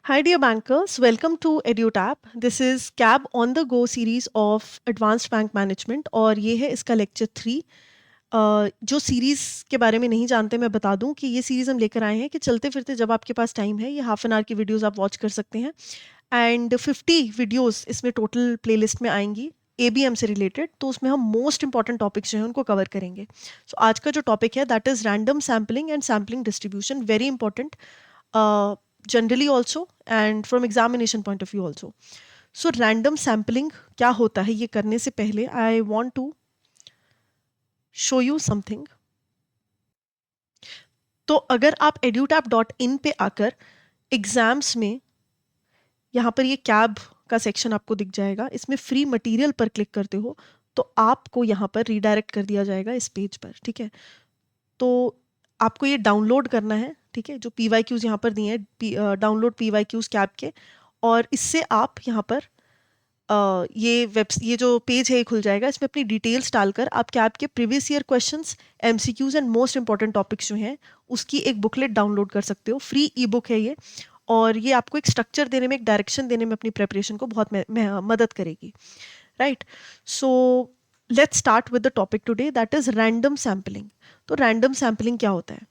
Hi, dear bankers. Welcome to EduTap. This is CAB on the Go series of Advanced Bank Management और ये है इसका lecture 3। जो series के बारे में नहीं जानते मैं बता दूं कि ये सीरीज़ हम लेकर आए हैं कि चलते फिरते जब आपके पास टाइम है ये हाफ एन आवर की वीडियोस आप वॉच कर सकते हैं एंड 50 वीडियोस इसमें टोटल प्लेलिस्ट में आएंगी ABM से रिलेटेड। तो उसमें हम मोस्ट इंपॉर्टेंट टॉपिक्स जो हैं उनको कवर करेंगे। सो आज का जो टॉपिक है that is random sampling and sampling distribution, very important generally also and from examination point of view also. So random sampling क्या होता है ये करने से पहले I want to show you something. तो अगर आप edutap.in पे आकर एग्जाम्स में यहाँ पर ये कैब का सेक्शन आपको दिख जाएगा, इसमें फ्री मटेरियल पर क्लिक करते हो तो आपको यहाँ पर रीडायरेक्ट कर दिया जाएगा इस पेज पर। ठीक है, तो आपको ये डाउनलोड करना है। ठीक है, जो PYQs यहाँ पर दिए हैं, डाउनलोड PYQs कैब के, और इससे आप यहाँ पर ये जो पेज है ये खुल जाएगा। इसमें अपनी डिटेल्स डालकर आप कैब के previous year questions, MCQs and most important topics जो हैं उसकी एक बुकलेट डाउनलोड कर सकते हो। फ्री ई बुक है ये, और ये आपको एक स्ट्रक्चर देने में, एक डायरेक्शन देने में अपनी प्रेपरेशन को बहुत मदद करेगी। Right, so let's start with the topic today, that is random sampling. तो रैंडम सैम्पलिंग क्या होता है?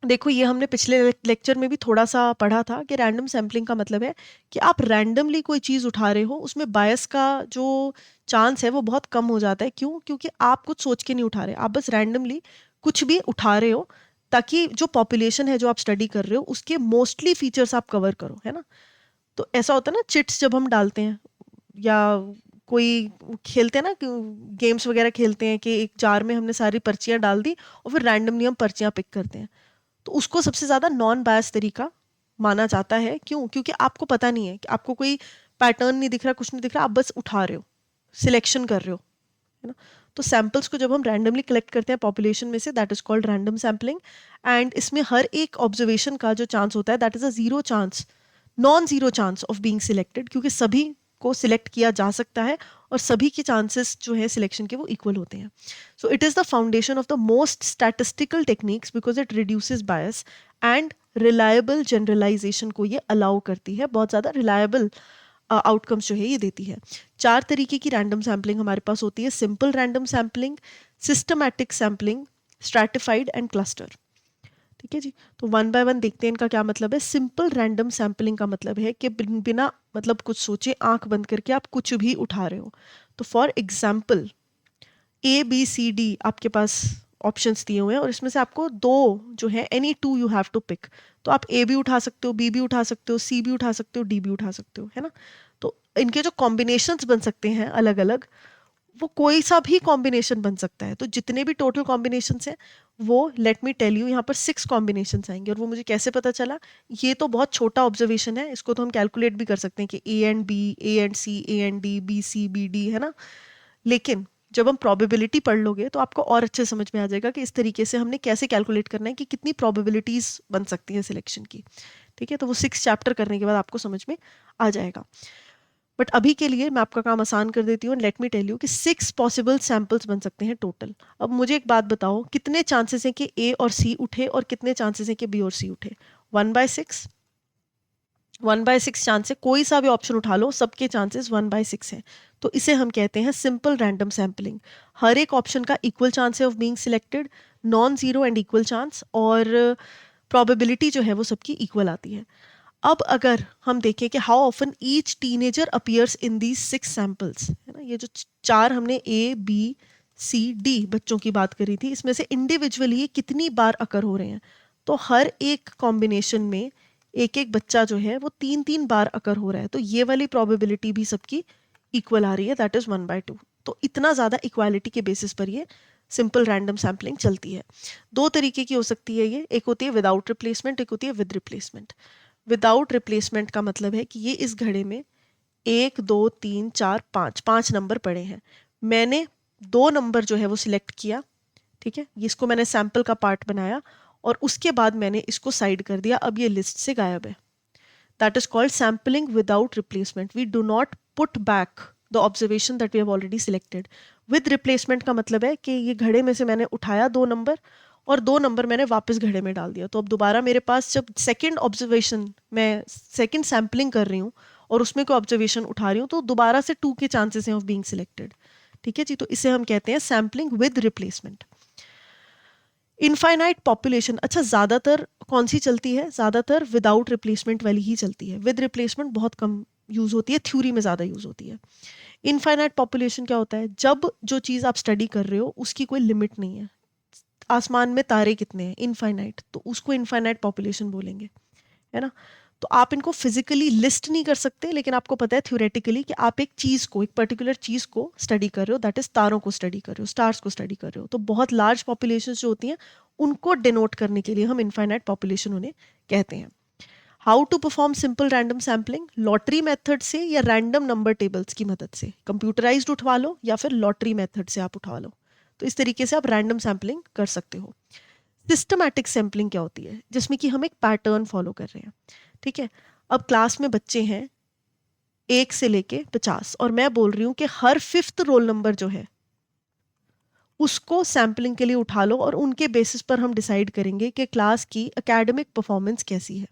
देखो, ये हमने पिछले लेक्चर में भी थोड़ा सा पढ़ा था कि रैंडम सैम्पलिंग का मतलब है कि आप रैंडमली कोई चीज़ उठा रहे हो, उसमें बायस का जो चांस है वो बहुत कम हो जाता है। क्यों? क्योंकि आप कुछ सोच के नहीं उठा रहे, आप बस रैंडमली कुछ भी उठा रहे हो ताकि जो पॉपुलेशन है जो आप स्टडी कर रहे हो उसके मोस्टली फीचर्स आप कवर करो, है ना। तो ऐसा होता है ना, चिट्स जब हम डालते हैं या कोई खेलते हैं ना, गेम्स वगैरह खेलते हैं कि एक जार में हमने सारी पर्चियां डाल दी और फिर रैंडमली हम पर्चियां पिक करते हैं, तो उसको सबसे ज़्यादा नॉन बायस तरीका माना जाता है। क्यों? क्योंकि आपको पता नहीं है कि आपको कोई पैटर्न नहीं दिख रहा, कुछ नहीं दिख रहा, आप बस उठा रहे हो, सिलेक्शन कर रहे हो, है ना। तो सैम्पल्स को जब हम रैंडमली कलेक्ट करते हैं पॉपुलेशन में से, that is called random sampling. And इसमें हर एक ऑब्जर्वेशन का जो चांस होता है that is a zero chance, non zero chance of being selected, क्योंकि सभी को सिलेक्ट किया जा सकता है और सभी के चांसेस जो है सिलेक्शन के वो इक्वल होते हैं। So it is the foundation of the most statistical techniques because it reduces bias and reliable generalization को ये अलाउ करती है, बहुत ज़्यादा रिलायबल आउटकम्स जो है ये देती है। 4 तरीके की रैंडम सैम्पलिंग हमारे पास होती है: simple random sampling, systematic sampling, stratified and cluster. ठीक है जी, तो वन बाय वन देखते हैं इनका क्या मतलब है। सिंपल रैंडम सैम्पलिंग का मतलब है कि बिना मतलब कुछ सोचे आंख बंद करके आप कुछ भी उठा रहे हो। तो फॉर एग्जाम्पल ABCD आपके पास ऑप्शंस दिए हुए हैं और इसमें से आपको दो जो है any two you have to pick. तो आप A भी उठा सकते हो, B भी उठा सकते हो, C भी उठा सकते हो, D भी उठा सकते हो, है ना। तो इनके जो कॉम्बिनेशंस बन सकते हैं अलग अलग, वो कोई सा भी कॉम्बिनेशन बन सकता है। तो जितने भी टोटल कॉम्बिनेशंस हैं वो, लेट मी टेल यू, यहाँ पर 6 कॉम्बिनेशंस आएंगे। और वो मुझे कैसे पता चला? ये तो बहुत छोटा ऑब्जर्वेशन है, इसको तो हम कैलकुलेट भी कर सकते हैं कि A and B, A and C, A and D, B C B D, है ना। लेकिन जब हम प्रोबेबिलिटी पढ़ लोगे तो आपको और अच्छे समझ में आ जाएगा कि इस तरीके से हमने कैसे कैलकुलेट करना है कि कितनी प्रोबेबिलिटीज बन सकती हैं सिलेक्शन की। ठीक है, तो वो 6 चैप्टर करने के बाद आपको समझ में आ जाएगा। बट अभी के लिए मैं आपका काम आसान कर देती हूँ। लेट मी टेल यू कि 6 पॉसिबल सैंपल्स बन सकते हैं टोटल। अब मुझे एक बात बताओ, कितने चांसेस हैं कि A और C उठे और कितने चांसेस हैं कि B और C उठे? 1/6। 1/6 चांस है, कोई सा भी ऑप्शन उठा लो सबके चांसेस 1/6 हैं। तो इसे हम कहते हैं सिंपल रैंडम सैम्पलिंग। हर एक ऑप्शन का इक्वल चांस है of being selected, non zero and equal chance, और प्रोबेबिलिटी जो है वो सबकी इक्वल आती है। अब अगर हम देखें कि how often each teenager appears in these 6 samples, है ना, ये जो 4 हमने A B C D बच्चों की बात करी थी, इसमें से इंडिविजुअली ये कितनी बार अकर हो रहे हैं। तो हर एक कॉम्बिनेशन में एक एक बच्चा जो है वो 3-3 बार अकर हो रहा है। तो ये वाली प्रोबेबिलिटी भी सबकी इक्वल आ रही है, दैट इज 1/2। तो इतना ज़्यादा इक्वालिटी के बेसिस पर ये सिंपल रैंडम सैम्पलिंग चलती है। 2 तरीके की हो सकती है ये, एक होती है विदाउट रिप्लेसमेंट, एक होती है विद रिप्लेसमेंट। विदाउट रिप्लेसमेंट का मतलब है कि ये इस घड़े में 1 2 3 4 5 नंबर पड़े हैं, मैंने 2 नंबर जो है वो सिलेक्ट किया। ठीक है, इसको मैंने सैंपल का पार्ट बनाया और उसके बाद मैंने इसको साइड कर दिया, अब ये लिस्ट से गायब है। That is called sampling without replacement. We do not put back the observation that we have already selected. With replacement का मतलब है कि ये घड़े में से मैंने उठाया 2 नंबर और 2 नंबर मैंने वापस घड़े में डाल दिया। तो अब दोबारा मेरे पास जब सेकंड ऑब्जर्वेशन, मैं सेकंड सैम्पलिंग कर रही हूँ और उसमें कोई ऑब्जर्वेशन उठा रही हूँ, तो दोबारा से 2 के चांसेस हैं ऑफ बीइंग सिलेक्टेड। ठीक है जी, तो इसे हम कहते हैं sampling with replacement. Infinite population, अच्छा ज़्यादातर कौन सी चलती है? ज़्यादातर विदाउट रिप्लेसमेंट वाली ही चलती है, विद रिप्लेसमेंट बहुत कम यूज़ होती है, थ्योरी में ज़्यादा यूज़ होती है। इनफाइनाइट पॉपुलेशन क्या होता है? जब जो चीज़ आप स्टडी कर रहे हो उसकी कोई लिमिट नहीं है। आसमान में तारे कितने हैं? इनफाइनाइट, तो उसको इनफाइनाइट पॉपुलेशन बोलेंगे, है ना? तो आप इनको फिजिकली लिस्ट नहीं कर सकते, लेकिन आपको पता है थ्योरेटिकली कि आप एक चीज़ को, एक पर्टिकुलर चीज़ को स्टडी कर रहे हो, दैट इज तारों को स्टडी कर रहे हो, स्टार्स को स्टडी कर रहे हो। तो बहुत लार्ज पॉपुलेशन जो होती हैं उनको डिनोट करने के लिए हम इनफाइनाइट पॉपुलेशन उन्हें कहते हैं। How to perform simple random sampling? Lottery method से या रैंडम नंबर टेबल्स की मदद से। कंप्यूटराइज्ड उठवा लो या फिर लॉटरी मेथड से आप उठवा लो। तो इस तरीके से आप रैंडम सैम्पलिंग कर सकते हो। सिस्टमैटिक सैम्पलिंग क्या होती है? जिसमें कि हम एक पैटर्न फॉलो कर रहे हैं। ठीक है, अब क्लास में बच्चे हैं 1 से लेके 50 और मैं बोल रही हूँ कि हर 5th रोल नंबर जो है उसको सैम्पलिंग के लिए उठा लो और उनके बेसिस पर हम डिसाइड करेंगे कि क्लास की एकेडमिक परफॉर्मेंस कैसी है।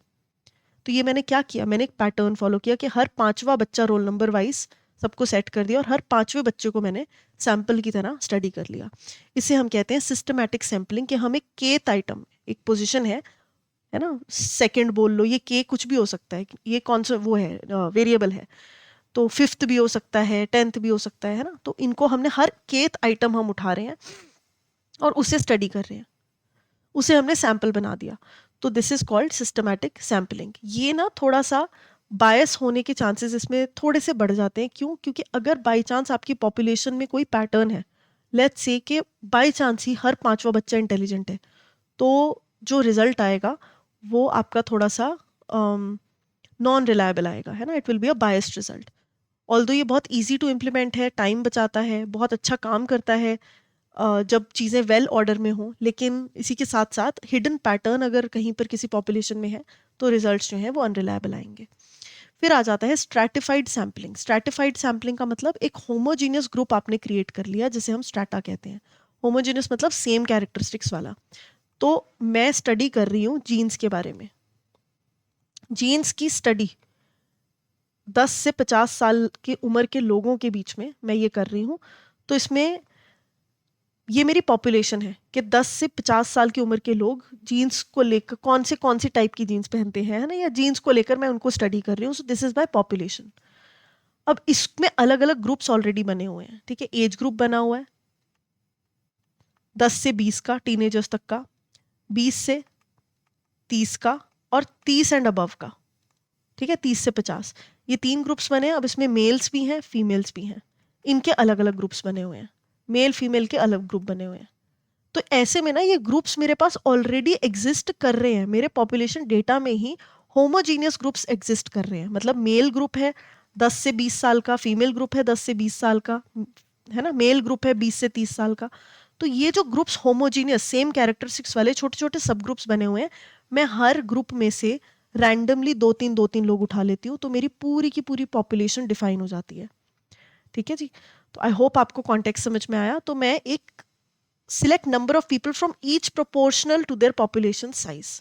तो ये मैंने क्या किया? मैंने एक पैटर्न फॉलो किया कि हर 5वां बच्चा रोल नंबर वाइज सबको सेट कर दिया और हर 5वें बच्चे को मैंने सैंपल की तरह स्टडी कर लिया। इसे हम कहते हैं सिस्टमैटिक सैम्पलिंग, कि हम एक केथ आइटम, एक पोजीशन है ना, सेकंड बोल लो, ये के कुछ भी हो सकता है, ये कौन सा वो है, वेरिएबल है, तो 5th भी हो सकता है, 10th भी हो सकता है ना। तो इनको हमने हर केथ आइटम हम उठा रहे हैं और उसे स्टडी कर रहे हैं, उसे हमने सैंपल बना दिया। तो this is called systematic sampling. ये ना थोड़ा सा बायस होने के चांसेस इसमें थोड़े से बढ़ जाते हैं। क्यों? क्योंकि अगर बाई चांस आपकी पॉपुलेशन में कोई पैटर्न है, लेट्स से कि बाई चांस ही हर 5वां बच्चा इंटेलिजेंट है, तो जो रिजल्ट आएगा वो आपका थोड़ा सा नॉन रिलायबल आएगा, है ना। It will be a biased result. Although ये बहुत ईजी टू इम्प्लीमेंट है, टाइम बचाता है, बहुत अच्छा काम करता है जब चीज़ें वेल ऑर्डर में हों, लेकिन इसी के साथ साथ हिडन पैटर्न अगर कहीं पर किसी पॉपुलेशन में है तो रिजल्ट्स जो हैं वो अनरिलायबल आएंगे। फिर आ जाता है स्ट्रैटिफाइड सैम्पलिंग। स्ट्रैटिफाइड सैम्पलिंग का मतलब एक होमोजीनियस ग्रुप आपने क्रिएट कर लिया, जिसे हम स्ट्रैटा कहते हैं। होमोजीनियस मतलब सेम कैरेक्टरिस्टिक्स वाला। तो मैं स्टडी कर रही हूँ जीन्स के बारे में, जीन्स की स्टडी 10 से 50 साल की उम्र के लोगों के बीच में मैं ये कर रही हूँ। तो इसमें ये मेरी पॉपुलेशन है कि 10 से 50 साल की उम्र के लोग जीन्स को लेकर कौन सी टाइप की जीन्स पहनते हैं, है ना, या जीन्स को लेकर मैं उनको स्टडी कर रही हूँ। सो दिस इज माय पॉपुलेशन। अब इसमें अलग अलग ग्रुप्स ऑलरेडी बने हुए हैं। ठीक है, एज ग्रुप बना हुआ है 10 से 20 का, टीनेजर्स तक का, 20 से 30 का, और 30 एंड अबव का। ठीक है, 30 से 50, ये 3 ग्रुप्स बने हैं। अब इसमें मेल्स भी हैं, फीमेल्स भी हैं, इनके अलग अलग ग्रुप्स बने हुए हैं, मेल फीमेल के अलग ग्रुप बने हुए हैं। तो ऐसे में ना ये ग्रुप्स मेरे पास ऑलरेडी एग्जिस्ट कर रहे हैं, मेरे पॉपुलेशन डेटा में ही होमोजीनियस ग्रुप्स एग्जिस्ट कर रहे हैं। मतलब मेल ग्रुप है 10 से 20 साल का, फीमेल ग्रुप है 10 से 20 साल का, है ना, मेल ग्रुप है 20 से 30 साल का। तो ये जो ग्रुप्स होमोजीनियस सेम कैरेक्टरिस्टिक्स वाले छोटे छोटे सब ग्रुप्स बने हुए हैं, मैं हर ग्रुप में से रैंडमली 2-3 लोग उठा लेती हूँ, तो मेरी पूरी की पूरी पॉपुलेशन डिफाइन हो जाती है। ठीक है जी, तो आई होप आपको कॉन्टेक्स्ट समझ में आया। तो मैं एक select number of people from each proportional to their population size.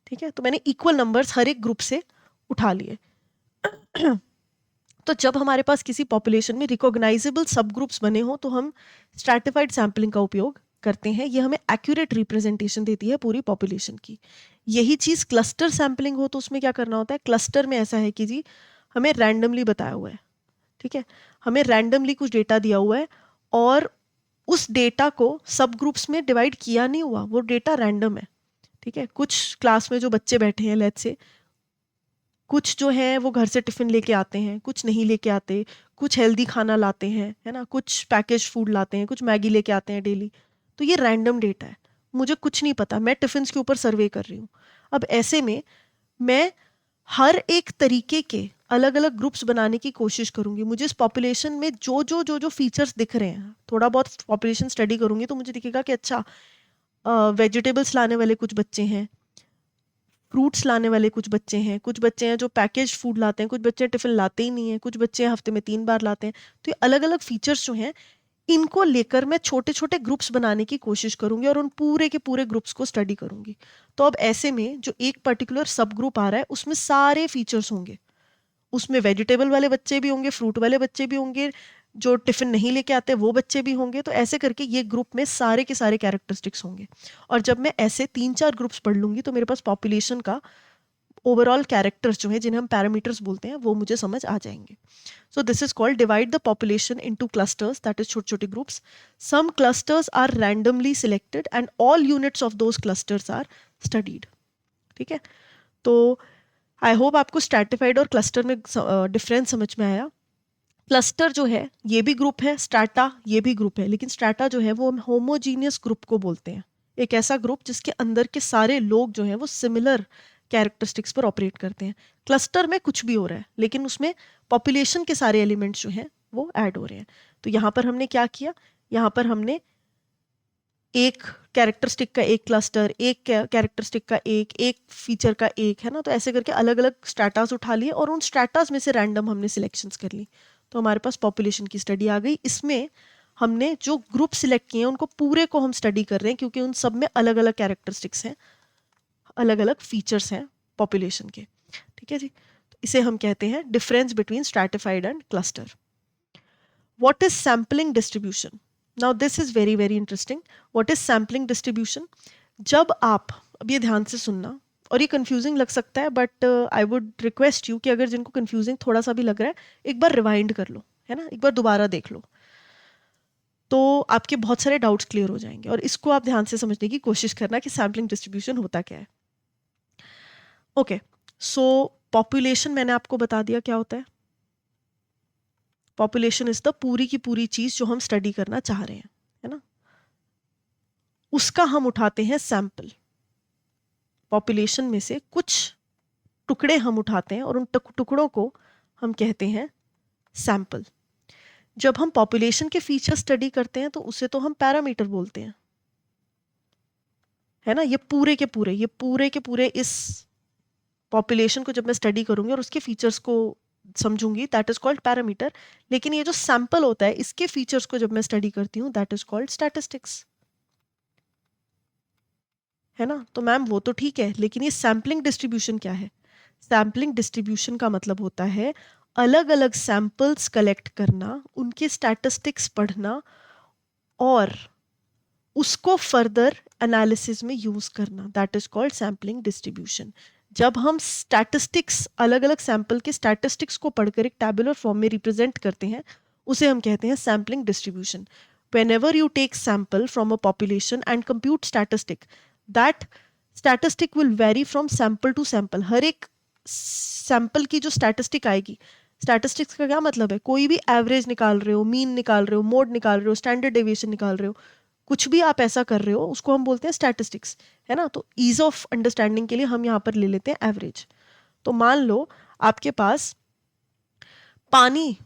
ठीक है, तो मैंने इक्वल नंबर्स हर एक ग्रुप से उठा लिए। तो जब हमारे पास किसी पॉपुलेशन में रिकॉग्नाइजेबल सब ग्रुप्स बने हो तो हम स्ट्रैटिफाइड सैम्पलिंग का उपयोग करते हैं। ये हमें एक्यूरेट रिप्रेजेंटेशन देती है पूरी पॉपुलेशन की। यही चीज़ क्लस्टर सैम्पलिंग हो तो उसमें क्या करना होता है? क्लस्टर में ऐसा है कि जी हमें रैंडमली बताया हुआ है, ठीक है, हमें रैंडमली कुछ डेटा दिया हुआ है और उस डेटा को सब ग्रुप्स में डिवाइड किया नहीं हुआ, वो डेटा रैंडम है। ठीक है, कुछ क्लास में जो बच्चे बैठे हैं, लेट्स से कुछ जो है वो घर से टिफिन लेके आते हैं, कुछ नहीं लेके आते, कुछ हेल्दी खाना लाते हैं, है ना, कुछ पैकेज फूड लाते हैं, कुछ मैगी लेके आते हैं डेली। तो ये रैंडम डेटा है, मुझे कुछ नहीं पता, मैं टिफिन के ऊपर सर्वे कर रही हूँ। अब ऐसे में मैं हर एक तरीके के अलग अलग ग्रुप्स बनाने की कोशिश करूंगी। मुझे इस पॉपुलेशन में जो फीचर्स दिख रहे हैं, थोड़ा बहुत पॉपुलेशन स्टडी करूंगी तो मुझे दिखेगा कि अच्छा वेजिटेबल्स लाने वाले कुछ बच्चे हैं, फ्रूट्स लाने वाले कुछ बच्चे हैं जो पैकेज फूड लाते हैं, कुछ बच्चे टिफिन लाते ही नहीं हैं, कुछ बच्चे हफ्ते में 3 बार लाते हैं। तो ये अलग अलग फीचर्स जो हैं, इनको लेकर मैं छोटे छोटे ग्रुप्स बनाने की कोशिश करूंगी और उन पूरे के पूरे ग्रुप्स को स्टडी करूंगी। तो अब ऐसे में जो एक पर्टिकुलर सब ग्रुप आ रहा है उसमें सारे फीचर्स होंगे, उसमें वेजिटेबल वाले बच्चे भी होंगे, फ्रूट वाले बच्चे भी होंगे, जो टिफिन नहीं लेके आते वो बच्चे भी होंगे। तो ऐसे करके ये ग्रुप में सारे के सारे कैरेक्टरिस्टिक्स होंगे। और जब मैं ऐसे 3-4 ग्रुप्स पढ़ लूंगी तो मेरे पास पॉपुलेशन का ओवरऑल कैरेक्टर्स जो है, जिन्हें हम पैरामीटर्स बोलते हैं, वो मुझे समझ आ जाएंगे। So this is called divide the population into clusters, that is छोटे छोटे groups. Some clusters are randomly selected and all units of those clusters are studied. ठीक है, तो आई होप आपको स्ट्रैटिफाइड और क्लस्टर में डिफरेंस समझ में आया। क्लस्टर जो है ये भी ग्रुप है, स्ट्रैटा ये भी ग्रुप है, लेकिन स्ट्रैटा जो है वो हम होमोजीनियस ग्रुप को बोलते हैं। एक ऐसा ग्रुप जिसके अंदर के सारे लोग जो हैं वो सिमिलर कैरेक्टरिस्टिक्स पर ऑपरेट करते हैं। क्लस्टर में कुछ भी हो रहा है लेकिन उसमें पॉपुलेशन के सारे एलिमेंट्स जो हैं वो ऐड हो रहे हैं। तो यहाँ पर हमने क्या किया, यहाँ पर हमने एक कैरेक्टरिस्टिक का एक क्लस्टर, एक कैरेक्टरिस्टिक का एक फीचर का एक, है ना। तो ऐसे करके अलग अलग स्ट्रैटास उठा लिए और उन स्ट्रैटास में से रैंडम हमने सिलेक्शंस कर ली। तो हमारे पास पॉपुलेशन की स्टडी आ गई। इसमें हमने जो ग्रुप सिलेक्ट किए हैं उनको पूरे को हम स्टडी कर रहे हैं क्योंकि उन सब में अलग अलग कैरेक्टरिस्टिक्स हैं, अलग अलग फीचर्स हैं पॉपुलेशन के। ठीक है जी, तो इसे हम कहते हैं difference between stratified and cluster. What is sampling distribution? Now this is very very interesting. What is sampling distribution? जब आप, अब ये ध्यान से सुनना, और ये कंफ्यूजिंग लग सकता है but I would request you कि अगर जिनको कंफ्यूजिंग थोड़ा सा भी लग रहा है एक बार रिवाइंड कर लो, है ना, एक बार दोबारा देख लो, तो आपके बहुत सारे डाउट्स क्लियर हो जाएंगे। और इसको आप ध्यान से समझने की कोशिश करना कि सैम्पलिंग डिस्ट्रीब्यूशन होता क्या है। ओके, सो पॉपुलेशन मैंने आपको बता दिया क्या होता है। पॉपुलेशन इज द पूरी की पूरी चीज जो हम स्टडी करना चाह रहे हैं, है ना, उसका हम उठाते हैं सैंपल। पॉपुलेशन में से कुछ टुकड़े हम उठाते हैं और उन टुकड़ों को हम कहते हैं सैंपल। जब हम पॉपुलेशन के फीचर स्टडी करते हैं तो उसे तो हम पैरामीटर बोलते हैं, है ना। ये पूरे के पूरे इस पॉपुलेशन को जब मैं स्टडी करूंगी और उसके फीचर्स को समझूंगी, दैट इज कॉल्ड पैरामीटर। लेकिन ये जो सैंपल होता है इसके फीचर्स को जब मैं स्टडी करती हूँ दैट इज कॉल्ड स्टैटिस्टिक्स, है ना। तो मैम वो तो ठीक है, लेकिन ये सैम्पलिंग डिस्ट्रीब्यूशन क्या है? सैम्पलिंग डिस्ट्रीब्यूशन का मतलब होता है अलग अलग सैंपल्स कलेक्ट करना, उनके स्टैटिस्टिक्स पढ़ना और उसको फर्दर एनालिसिस में यूज करना, that is called sampling distribution. जब हम स्टैटिस्टिक्स, अलग अलग सैंपल के स्टैटिस्टिक्स को पढ़कर एक टैबुलर फॉर्म में रिप्रेजेंट करते हैं, उसे हम कहते हैं sampling distribution. whenever you take sample from a population and compute statistic, that statistic will vary from sample to sample। हर एक सैंपल की जो स्टैटिस्टिक आएगी, स्टैटिस्टिक्स का क्या मतलब है, कोई भी एवरेज निकाल रहे हो, मीन निकाल रहे हो, मोड निकाल रहे हो, स्टैंडर्ड डेविएशन निकाल रहे हो, कुछ भी आप ऐसा कर रहे हो उसको हम बोलते हैं स्टैटिस्टिक्स, है ना। तो ईज ऑफ अंडरस्टैंडिंग के लिए हम यहाँ पर ले लेते हैं एवरेज। तो मान लो आपके पास पानी,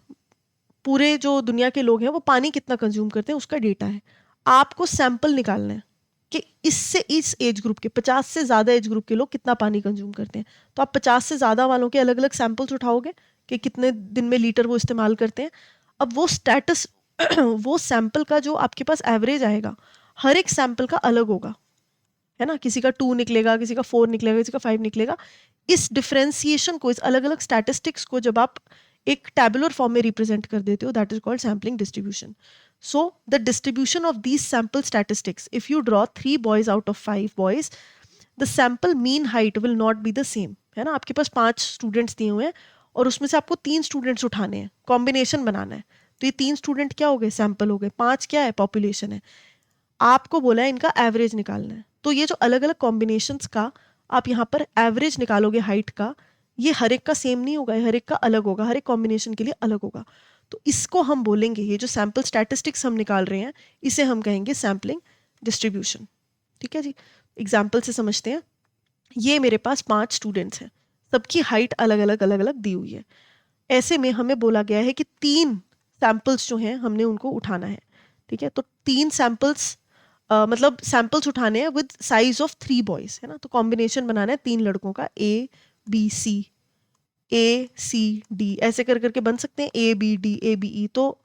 पूरे जो दुनिया के लोग हैं वो पानी कितना कंज्यूम करते हैं उसका डेटा है। आपको सैंपल निकालना है कि इससे इस एज ग्रुप के 50 से ज़्यादा एज ग्रुप के लोग कितना पानी कंज्यूम करते हैं। तो आप 50 से ज़्यादा वालों के अलग अलग सैंपल्स उठाओगे कि कितने दिन में लीटर वो इस्तेमाल करते हैं। अब वो स्टेटस वो सैंपल का जो आपके पास एवरेज आएगा हर एक सैंपल का अलग होगा, है ना। किसी का 2 निकलेगा, किसी का 4 निकलेगा, किसी का 5 निकलेगा। इस डिफरेंशिएशन को, इस अलग अलग स्टैटिस्टिक्स को जब आप एक टैबुलर फॉर्म में रिप्रेजेंट कर देते हो that is called sampling distribution. So the distribution of these sample statistics, if you draw 3 boys out of 5 boys, the sample mean height will not be the same, है ना। आपके पास 5 students दिए हुए हैं और उसमें से आपको 3 स्टूडेंट्स उठाने हैं, कॉम्बिनेशन बनाना है। तो ये 3 स्टूडेंट क्या हो गए, सैंपल हो गए। 5 क्या है, पॉपुलेशन है। आपको बोला है इनका एवरेज निकालना है। तो ये जो अलग अलग कॉम्बिनेशंस का आप यहाँ पर एवरेज निकालोगे हाइट का, ये हर एक का सेम नहीं होगा, हर एक का अलग होगा, हर एक कॉम्बिनेशन के लिए अलग होगा। तो इसको हम बोलेंगे, ये जो सैंपल स्टैटिस्टिक्स हम निकाल रहे हैं इसे हम कहेंगे सैम्पलिंग डिस्ट्रीब्यूशन। ठीक है जी, एग्जाम्पल से समझते हैं। ये मेरे पास 5 स्टूडेंट्स हैं, सबकी हाइट अलग अलग दी हुई है। ऐसे में हमें बोला गया है कि 3 सैंपल्स जो हैं हमने उनको उठाना है। ठीक है, तो 3 सैंपल्स मतलब सैंपल्स उठाने हैं विद साइज ऑफ 3 बॉयज, है ना। तो कॉम्बिनेशन बनाना है 3 लड़कों का, ए बी सी डी, ऐसे कर करके बन सकते हैं, A B D A B E. तो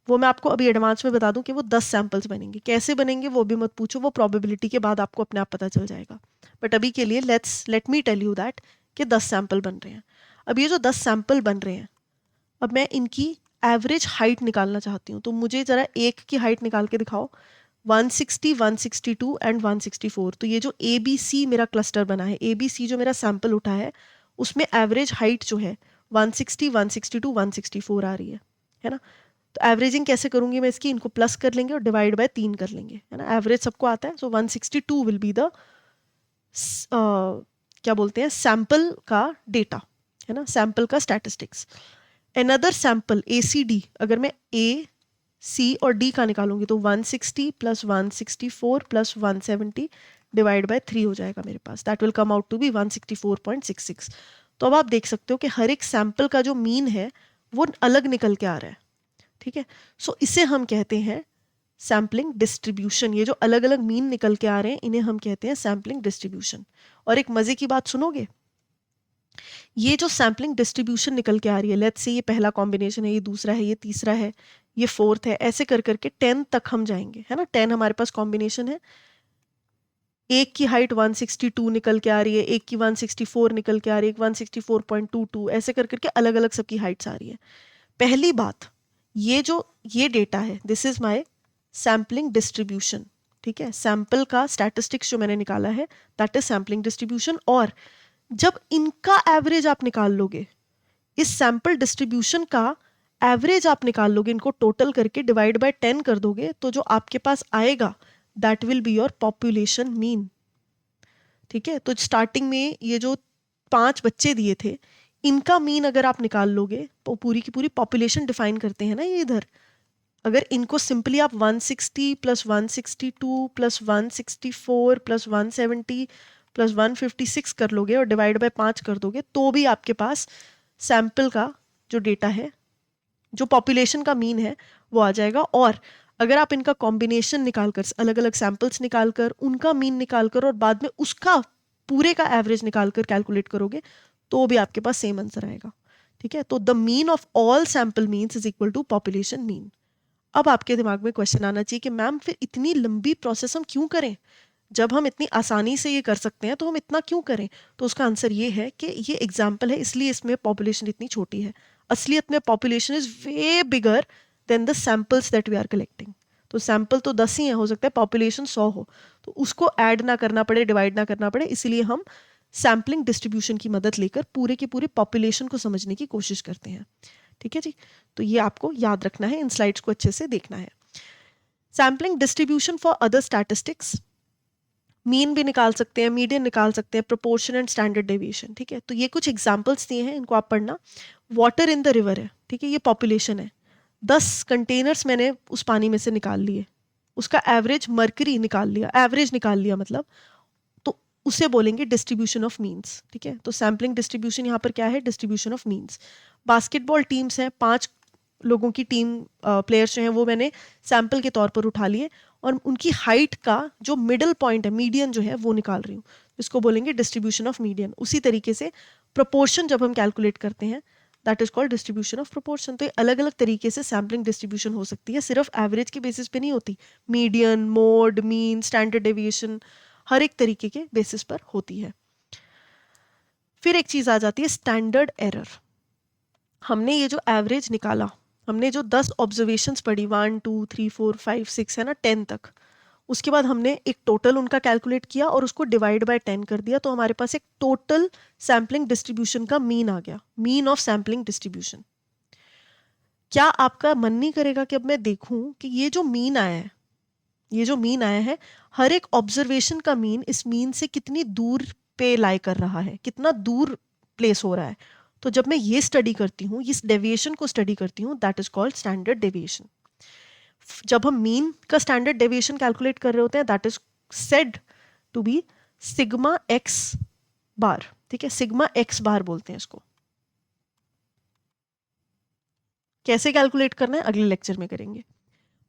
वो मैं आपको अभी एडवांस में बता दूं कि वो 10 सैंपल्स बनेंगे। कैसे बनेंगे वो भी मत पूछो, वो प्रोबेबिलिटी के बाद आपको अपने आप पता चल जाएगा। बट अभी के लिए let me tell you that कि 10 सैंपल बन रहे हैं। अब ये जो 10 सैंपल बन रहे हैं, अब मैं इनकी एवरेज हाइट निकालना चाहती हूँ। तो मुझे ज़रा एक की हाइट निकाल के दिखाओ। 160, 162 एंड 164। तो ये जो ABC मेरा क्लस्टर बना है, ABC जो मेरा सैंपल उठा है, उसमें एवरेज हाइट जो है 160, 162, 164 आ रही है ना। तो एवरेजिंग कैसे करूंगी मैं इसकी, इनको प्लस कर लेंगे और डिवाइड बाय 3 कर लेंगे, है ना। एवरेज सबको आता है। सो 162 विल बी द क्या बोलते हैं, सैंपल का डेटा, है ना, सैंपल का स्टैटिस्टिक्स। अनदर सैंपल ACD, अगर मैं A, C और D का निकालूंगी तो 160 प्लस 164 प्लस 170 डिवाइड बाय 3 हो जाएगा मेरे पास। That will come out to be 164.66। तो अब आप देख सकते हो कि हर एक सैंपल का जो मीन है वो अलग निकल के आ रहा है, ठीक है। सो इसे हम कहते हैं सैम्पलिंग डिस्ट्रीब्यूशन। ये जो अलग अलग मीन निकल के आ रहे हैं इन्हें हम कहते हैं सैम्पलिंग डिस्ट्रीब्यूशन। और एक मजे की बात सुनोगे, ये जो सैम्पलिंग डिस्ट्रीब्यूशन निकल के आ रही है, लेट्स से ये पहला कॉम्बिनेशन है, ये दूसरा है, ये तीसरा है, ये फोर्थ है, ऐसे कर करके 10 तक हम जाएंगे, है ना। 10 हमारे पास कॉम्बिनेशन है। एक की हाइट 162 निकल के आ रही है, एक की 164 निकल के आ रही है, 164.22, ऐसे कर करके अलग अलग सबकी हाइट्स आ रही है। पहली बात, ये डेटा है, this is my sampling distribution, ठीक है। सैंपल का स्टैटिस्टिक्स जो मैंने निकाला है दैट इज सैम्पलिंग डिस्ट्रीब्यूशन। और जब इनका एवरेज आप निकाल लोगे, इस सैंपल डिस्ट्रीब्यूशन का एवरेज आप निकाल लोगे, इनको टोटल करके डिवाइड बाय 10 कर दोगे, तो जो आपके पास आएगा that will be your population mean, ठीक है। तो स्टार्टिंग में ये जो 5 बच्चे दिए थे, इनका मीन अगर आप निकाल लोगे तो पूरी की पूरी पॉपुलेशन डिफाइन करते हैं ना ये इधर। अगर इनको सिंपली आप 160 प्लस 162 प्लस 164 प्लस 170 प्लस 156 कर लोगे और डिवाइड बाय 5 कर दोगे, तो भी आपके पास सैंपल का जो डेटा है, जो पॉपुलेशन का मीन है, वो आ जाएगा। और अगर आप इनका कॉम्बिनेशन निकालकर, अलग अलग सैंपल्स निकालकर, उनका मीन निकालकर और बाद में उसका पूरे का एवरेज निकालकर कैलकुलेट करोगे, तो भी आपके पास सेम आंसर आएगा, ठीक है। तो the mean of all sample means is equal to population mean. अब आपके दिमाग में क्वेश्चन आना चाहिए कि मैम फिर इतनी लंबी प्रोसेस हम क्यों करें, जब हम इतनी आसानी से ये कर सकते हैं तो हम इतना क्यों करें। तो उसका आंसर ये है कि ये एग्जाम्पल है, इसलिए इसमें पॉपुलेशन इतनी छोटी है। असलियत में population is way bigger than the samples that we are collecting. तो सैंपल तो 10 ही है, हो सकता है पॉपुलेशन 100 हो, तो उसको ऐड ना करना पड़े, डिवाइड ना करना पड़े, इसीलिए हम सैम्पलिंग डिस्ट्रीब्यूशन की मदद लेकर पूरे की पूरी पॉपुलेशन को समझने की कोशिश करते हैं, ठीक है जी। तो ये आपको याद रखना है, इन स्लाइड्स को अच्छे से देखना है। Sampling distribution for other statistics, mean भी निकाल सकते हैं, मीडियन निकाल सकते हैं, प्रोपोर्शन एंड स्टैंडर्ड डेविएशन, ठीक है। तो ये कुछ एग्जांपल्स दिए हैं, इनको आप पढ़ना। वाटर इन द रिवर है, ठीक है, ये पॉपुलेशन है। 10 कंटेनर्स मैंने उस पानी में से निकाल लिए, उसका एवरेज मर्करी निकाल लिया, एवरेज निकाल लिया मतलब, तो उसे बोलेंगे डिस्ट्रीब्यूशन ऑफ मीन्स, ठीक है। तो सैम्पलिंग डिस्ट्रीब्यूशन यहाँ पर क्या है, distribution of means. Basketball teams हैं, 5 लोगों की टीम, प्लेयर्स जो हैं वो मैंने सैंपल के तौर पर उठा लिए और उनकी हाइट का जो मिडल पॉइंट है, मीडियन जो है, वो निकाल रही हूँ, इसको बोलेंगे डिस्ट्रीब्यूशन ऑफ मीडियन। उसी तरीके से प्रोपोर्शन जब हम कैलकुलेट करते हैं that is called distribution of proportion. तो ये अलग अलग तरीके से सैम्पलिंग डिस्ट्रीब्यूशन हो सकती है, सिर्फ एवरेज के बेसिस पे नहीं होती, median, mode, mean, standard deviation, हर एक तरीके के बेसिस पर होती है। फिर एक चीज आ जाती है स्टैंडर्ड एरर। हमने ये जो एवरेज निकाला, हमने जो 10 ऑब्जर्वेशंस पढ़ी, 1 2 3 4 5 6 है ना, 10 तक, उसके बाद हमने एक टोटल उनका कैलकुलेट किया और उसको डिवाइड बाय 10 कर दिया, तो हमारे पास एक टोटल सैम्पलिंग डिस्ट्रीब्यूशन का मीन आ गया, मीन ऑफ सैम्पलिंग डिस्ट्रीब्यूशन। क्या आपका मन नहीं करेगा कि अब मैं देखूं कि ये जो मीन आया है, ये जो मीन आया है, हर एक ऑब्जर्वेशन का मीन इस मीन से कितनी दूर पे लाई कर रहा है, कितना दूर प्लेस हो रहा है। तो जब मैं ये स्टडी करती हूँ, इस डेविएशन को स्टडी करती हूँ, that is called standard deviation. जब हम मीन का स्टैंडर्ड डेविएशन कैलकुलेट कर रहे होते हैं, that is said to be sigma x bar, ठीक है, सिग्मा एक्स बार बोलते हैं इसको। कैसे कैलकुलेट करना है अगले लेक्चर में करेंगे।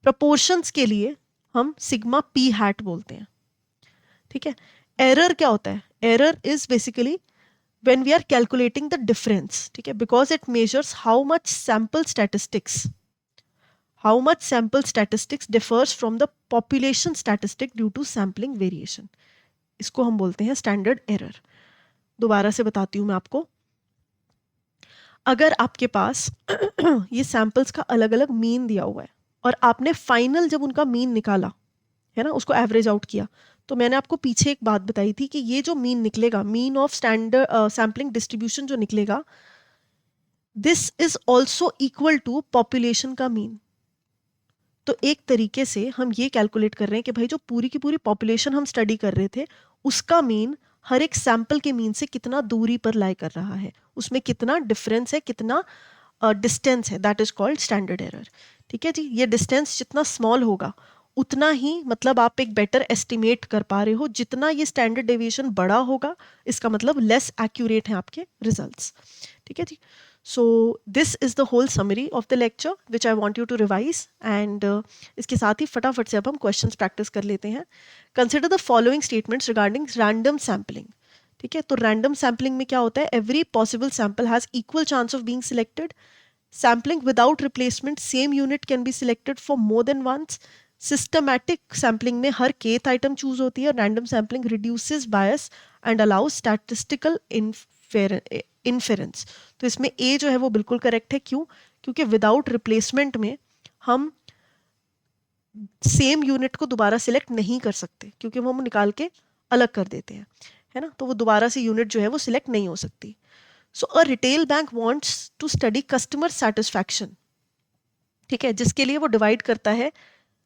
प्रोपोर्शंस के लिए हम सिग्मा पी हैट बोलते हैं, ठीक है। एरर क्या होता है, error is basically when we are calculating the difference, ठीक है, because it measures how much how much sample statistics differs from the population statistic due to sampling variation, इसको हम बोलते हैं स्टैंडर्ड एरर। दोबारा से बताती हूँ मैं आपको, अगर आपके पास ये सैंपल्स का अलग अलग मीन दिया हुआ है और आपने फाइनल जब उनका मीन निकाला है ना, उसको एवरेज आउट किया, तो मैंने आपको पीछे एक बात बताई थी कि ये जो मीन निकलेगा, mean of standard sampling distribution जो निकलेगा, this is also equal to population का मीन। तो एक तरीके से हम ये कैलकुलेट कर रहे हैं कि भाई जो पूरी की पूरी पॉपुलेशन हम स्टडी कर रहे थे उसका मीन हर एक सैंपल के मीन से कितना दूरी पर लाई कर रहा है, उसमें कितना डिफरेंस है, कितना डिस्टेंस है, that is called standard error. ठीक है जी, ये डिस्टेंस जितना स्मॉल होगा उतना ही मतलब आप एक बेटर एस्टिमेट कर पा रहे हो, जितना ये स्टैंडर्ड डेविएशन बड़ा होगा इसका मतलब लेस एक्यूरेट है आपके रिजल्ट्स। ठीक है जी, so this is the whole summary of the lecture which I want you to revise and इसके साथ ही फटाफट से अब हम क्वेश्चंस प्रैक्टिस कर लेते हैं। Consider the following statements regarding random sampling. ठीक है, तो रैंडम सैम्पलिंग में क्या होता है, every possible sample has equal chance of being selected, sampling without replacement same unit can be selected for more than once, systematic sampling में हर kth item choose होती है, random sampling reduces bias and allows statistical inference. तो इसमें ए जो है वो बिल्कुल करेक्ट है, क्यों, क्योंकि विदाउट रिप्लेसमेंट में हम सेम यूनिट को दोबारा सिलेक्ट नहीं कर सकते, क्योंकि वो हम निकाल के अलग कर देते हैं, है ना, तो वो दोबारा से यूनिट जो है वो सिलेक्ट नहीं हो सकती। So a retail bank wants to study customer satisfaction. ठीक है, जिसके लिए वो डिवाइड करता है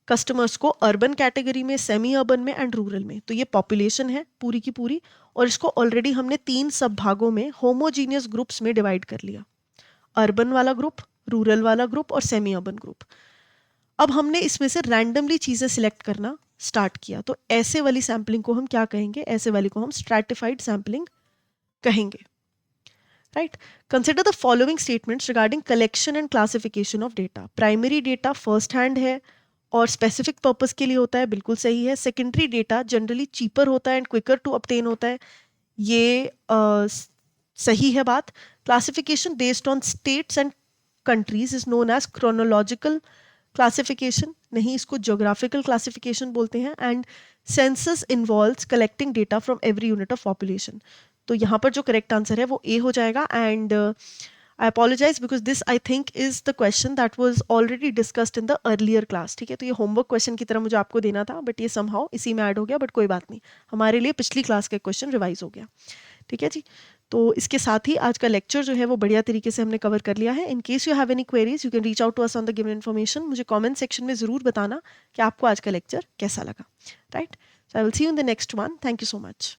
कस्टमर्स को अर्बन कैटेगरी में, सेमी अर्बन में एंड रूरल में। तो ये पॉपुलेशन है पूरी की पूरी, और इसको ऑलरेडी हमने 3 सब भागों में होमोजीनियस ग्रुप्स में डिवाइड कर लिया, अर्बन वाला ग्रुप, रूरल वाला ग्रुप और सेमी अर्बन ग्रुप। अब हमने इसमें से रैंडमली चीज़ें सिलेक्ट करना स्टार्ट किया, तो ऐसे वाली सैम्पलिंग को हम क्या कहेंगे, ऐसे वाली को हम स्ट्रैटिफाइड सैम्पलिंग कहेंगे। Right, consider the following statements regarding collection and classification of data. Primary data first hand है और स्पेसिफिक पर्पस के लिए होता है, बिल्कुल सही है। सेकेंडरी डेटा जनरली चीपर होता है एंड क्विकर टू ऑब्टेन होता है, ये सही है बात। Classification based on states and countries is known as chronological classification, नहीं, इसको ज्योग्राफिकल क्लासिफिकेशन बोलते हैं। And census involves collecting data from every unit of population. तो यहाँ पर जो करेक्ट आंसर है वो ए हो जाएगा। And I apologize because this I think is the question that was already discussed in the earlier class। ठीक है, तो ये होमवर्क क्वेश्चन की तरह मुझे आपको देना था, बट ये somehow इसी में ऐड हो गया, बट कोई बात नहीं, हमारे लिए पिछली क्लास का क्वेश्चन रिवाइज हो गया। ठीक है जी, तो इसके साथ ही आज का लेक्चर जो है वो बढ़िया तरीके से हमने कवर कर लिया है। In case you have any queries you can reach out to us on the given information. मुझे कमेंट सेक्शन में ज़रूर बताना कि आपको आज का लेक्चर कैसा लगा। Right, so I will see you in the next one. Thank you so much.